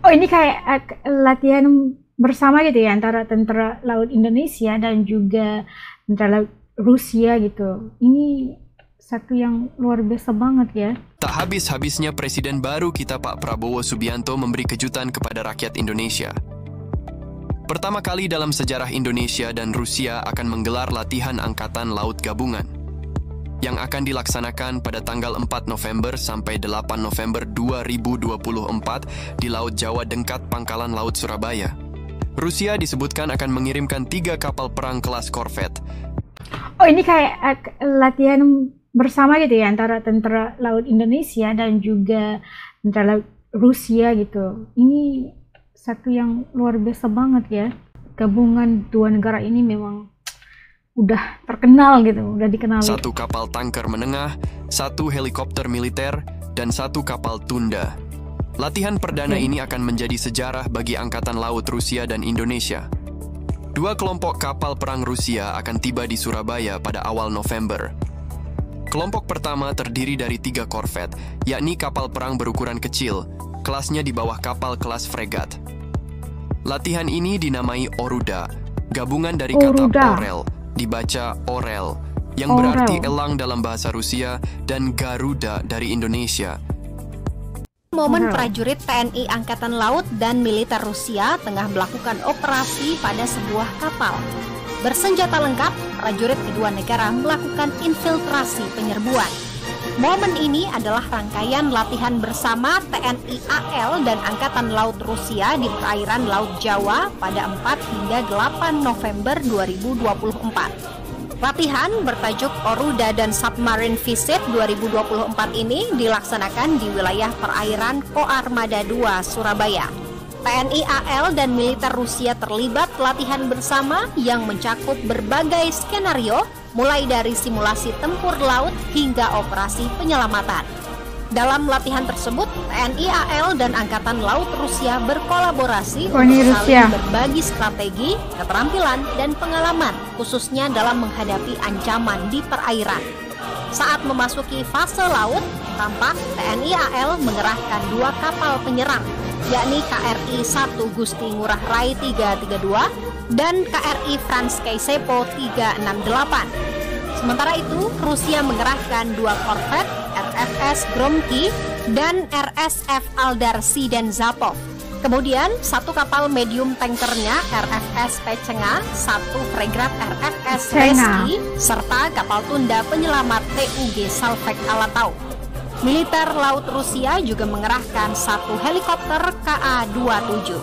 Oh, ini kayak latihan bersama gitu ya antara tentara laut Indonesia dan juga tentara laut Rusia gitu. Ini satu yang luar biasa banget ya. Tak habis-habisnya Presiden baru kita Pak Prabowo Subianto memberi kejutan kepada rakyat Indonesia. Pertama kali dalam sejarah Indonesia dan Rusia akan menggelar latihan Angkatan Laut Gabungan yang akan dilaksanakan pada tanggal 4 November sampai 8 November 2024 di Laut Jawa dekat Pangkalan Laut Surabaya. Rusia disebutkan akan mengirimkan 3 kapal perang kelas korvet. Oh, ini kayak latihan bersama gitu ya antara tentara laut Indonesia dan juga tentara laut Rusia gitu. Ini satu yang luar biasa banget ya. Gabungan dua negara ini memang udah terkenal gitu, udah dikenal. 1 kapal tanker menengah, 1 helikopter militer, dan 1 kapal tunda. Latihan perdana ini akan menjadi sejarah bagi Angkatan Laut Rusia dan Indonesia. 2 kelompok kapal perang Rusia akan tiba di Surabaya pada awal November. Kelompok pertama terdiri dari 3 korvet, yakni kapal perang berukuran kecil, kelasnya di bawah kapal kelas fregat. Latihan ini dinamai Oruda, gabungan dari kata Orel, dibaca Orel, yang berarti elang dalam bahasa Rusia, dan Garuda dari Indonesia. Momen prajurit TNI Angkatan Laut dan militer Rusia tengah melakukan operasi pada sebuah kapal. Bersenjata lengkap, prajurit kedua negara melakukan infiltrasi penyerbuan. Momen ini adalah rangkaian latihan bersama TNI AL dan Angkatan Laut Rusia di perairan Laut Jawa pada 4 hingga 8 November 2024. Latihan bertajuk Oruda dan Submarine Visit 2024 ini dilaksanakan di wilayah perairan Koarmada 2, Surabaya. TNI AL dan militer Rusia terlibat latihan bersama yang mencakup berbagai skenario, mulai dari simulasi tempur laut hingga operasi penyelamatan. Dalam latihan tersebut, TNI AL dan Angkatan Laut Rusia berkolaborasi untuk saling berbagi strategi, keterampilan, dan pengalaman, khususnya dalam menghadapi ancaman di perairan. Saat memasuki fase laut, tampak TNI AL mengerahkan 2 kapal penyerang, yakni KRI 1 Gusti Ngurah Rai 332 dan KRI Franz Kaisepo 368. Sementara itu, Rusia mengerahkan 2 korvet RFS Gromky dan RSF Aldar Sidenzapov. Kemudian, 1 kapal medium tankernya RFS Pecenga, 1 fregat RFS Reski, serta kapal tunda penyelamat TUG Salvek Alatau. Militer Laut Rusia juga mengerahkan 1 helikopter KA-27.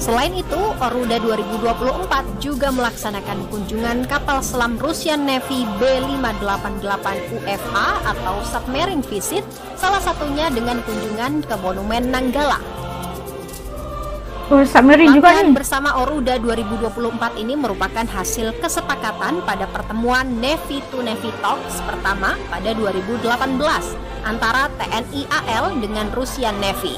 Selain itu, Oruda 2024 juga melaksanakan kunjungan kapal selam Russian Navy B588 UFA atau Submarine Visit, salah satunya dengan kunjungan ke Monumen Nanggala. Latihan bersama Oruda 2024 ini merupakan hasil kesepakatan pada pertemuan Navy to Navy Talks pertama pada 2018 antara TNI AL dengan Russian Navy.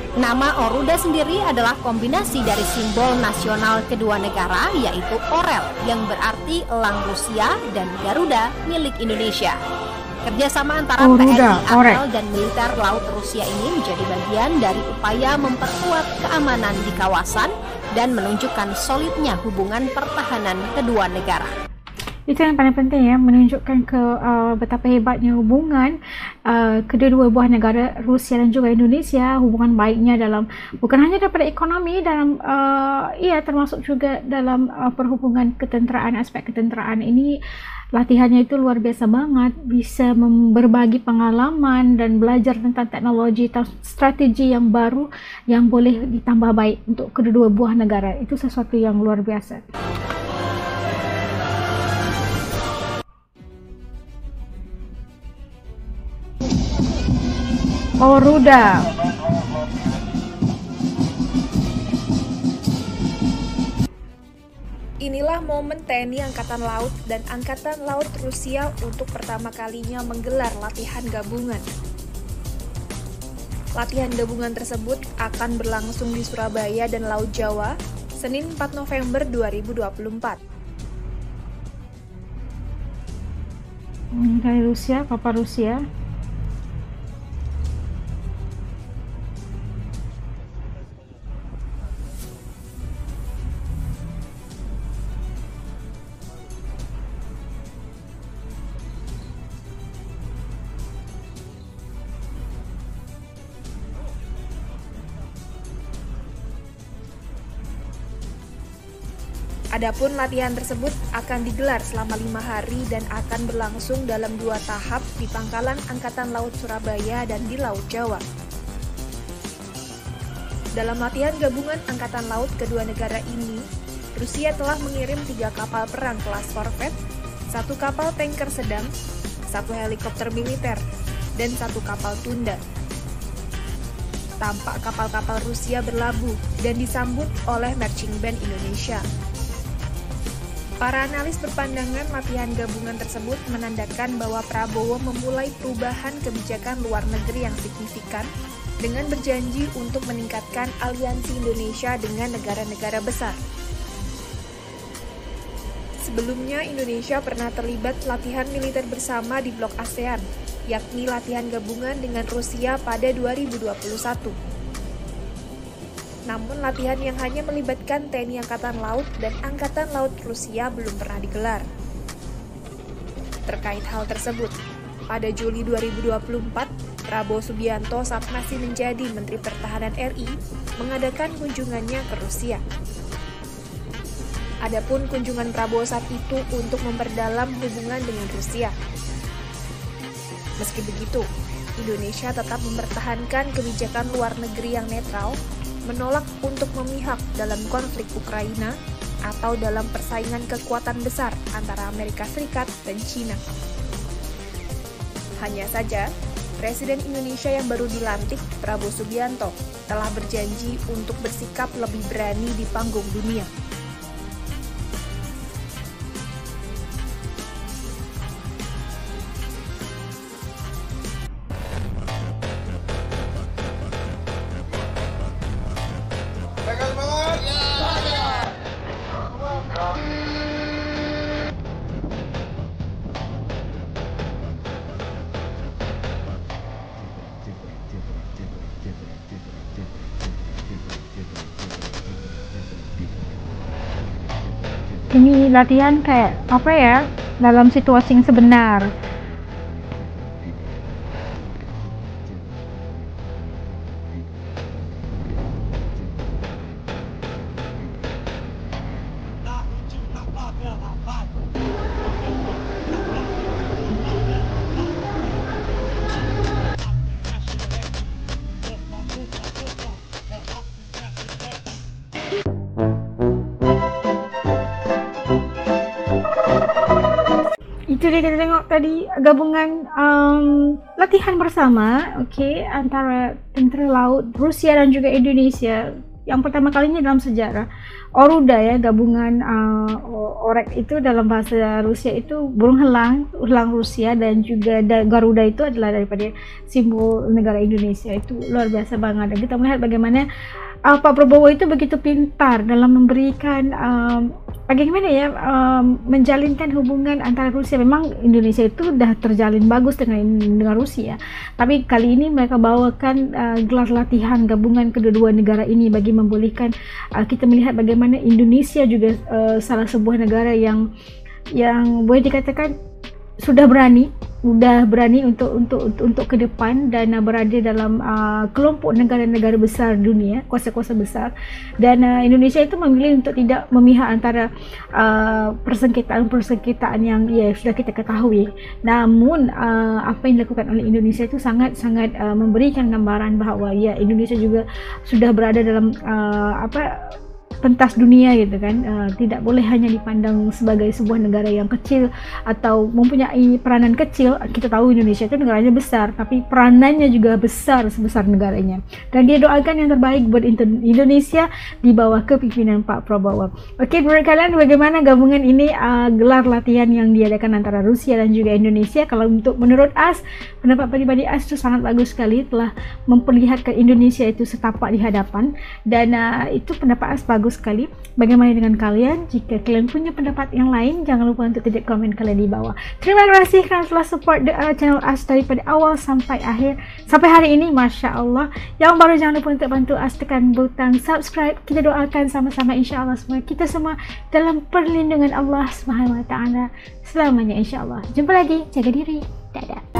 Nama Oruda sendiri adalah kombinasi dari simbol nasional kedua negara, yaitu Orel yang berarti elang Rusia dan Garuda milik Indonesia. Kerjasama antara TNI AL dan militer Laut Rusia ini menjadi bagian dari upaya memperkuat keamanan di kawasan dan menunjukkan solidnya hubungan pertahanan kedua negara. Itu yang paling penting ya, menunjukkan ke betapa hebatnya hubungan kedua buah negara Rusia dan juga Indonesia, hubungan baiknya dalam bukan hanya daripada ekonomi, dalam termasuk juga dalam perhubungan ketenteraan, aspek ketenteraan ini. Latihannya itu luar biasa banget, bisa berbagi pengalaman dan belajar tentang teknologi atau strategi yang baru yang boleh ditambah baik untuk kedua buah negara. Itu sesuatu yang luar biasa. Oruda. Inilah momen TNI Angkatan Laut dan Angkatan Laut Rusia untuk pertama kalinya menggelar latihan gabungan. Latihan gabungan tersebut akan berlangsung di Surabaya dan Laut Jawa, Senin 4 November 2024. Dari Rusia, kapal Rusia. Adapun latihan tersebut akan digelar selama 5 hari dan akan berlangsung dalam 2 tahap di Pangkalan Angkatan Laut Surabaya dan di Laut Jawa. Dalam latihan gabungan Angkatan Laut kedua negara ini, Rusia telah mengirim 3 kapal perang kelas korvet, 1 kapal tanker sedang, 1 helikopter militer, dan 1 kapal tunda. Tampak kapal-kapal Rusia berlabuh dan disambut oleh Marching Band Indonesia. Para analis berpandangan latihan gabungan tersebut menandakan bahwa Prabowo memulai perubahan kebijakan luar negeri yang signifikan dengan berjanji untuk meningkatkan aliansi Indonesia dengan negara-negara besar. Sebelumnya, Indonesia pernah terlibat latihan militer bersama di blok ASEAN, yakni latihan gabungan dengan Rusia pada 2021. Namun latihan yang hanya melibatkan TNI Angkatan Laut dan Angkatan Laut Rusia belum pernah digelar. Terkait hal tersebut, pada Juli 2024, Prabowo Subianto saat masih menjadi Menteri Pertahanan RI mengadakan kunjungannya ke Rusia. Adapun kunjungan Prabowo saat itu untuk memperdalam hubungan dengan Rusia. Meski begitu, Indonesia tetap mempertahankan kebijakan luar negeri yang netral, menolak untuk memihak dalam konflik Ukraina atau dalam persaingan kekuatan besar antara Amerika Serikat dan China. Hanya saja, Presiden Indonesia yang baru dilantik, Prabowo Subianto, telah berjanji untuk bersikap lebih berani di panggung dunia. Ini latihan kayak apa ya, dalam situasi yang sebenar. Itu dia kita tengok tadi gabungan latihan bersama, antara tentera laut Rusia dan juga Indonesia yang pertama kalinya dalam sejarah. Oruda ya, gabungan Orek itu dalam bahasa Rusia itu burung elang Rusia, dan juga Garuda itu adalah daripada simbol negara Indonesia. Itu luar biasa banget. Dan kita melihat bagaimana Pak Prabowo itu begitu pintar dalam memberikan bagaimana ya menjalinkan hubungan antara Rusia. Memang Indonesia itu sudah terjalin bagus dengan Rusia, tapi kali ini mereka bawakan gelar latihan gabungan kedua negara ini bagi membolehkan kita melihat bagaimana Indonesia juga salah sebuah negara yang boleh dikatakan sudah berani untuk ke depan dan berada dalam kelompok negara-negara besar dunia, kuasa-kuasa besar. Dan Indonesia itu memilih untuk tidak memihak antara persengketaan yang ya sudah kita ketahui. Namun apa yang dilakukan oleh Indonesia itu sangat-sangat memberikan gambaran bahawa ya Indonesia juga sudah berada dalam pentas dunia gitu kan. Tidak boleh hanya dipandang sebagai sebuah negara yang kecil atau mempunyai peranan kecil. Kita tahu Indonesia itu negaranya besar, tapi peranannya juga besar sebesar negaranya. Dan dia doakan yang terbaik buat Indonesia di bawah kepimpinan Pak Prabowo. Oke, menurut kalian bagaimana gabungan ini, gelar latihan yang diadakan antara Rusia dan juga Indonesia? Kalau menurut As, pendapat pribadi As itu sangat bagus sekali, telah memperlihatkan Indonesia itu setapak di hadapan, dan itu pendapat As bagus sekali. Bagaimana dengan kalian? Jika kalian punya pendapat yang lain, jangan lupa untuk tulis komen kalian di bawah. Terima kasih kerana telah support channel As daripada awal sampai akhir, sampai hari ini. Masya Allah. Yang baru jangan lupa untuk bantu As tekan butang subscribe. Kita doakan sama-sama, insya Allah semua kita semua dalam perlindungan Allah Subhanahu Wa Taala selamanya, insya Allah. Jumpa lagi, jaga diri, dadah.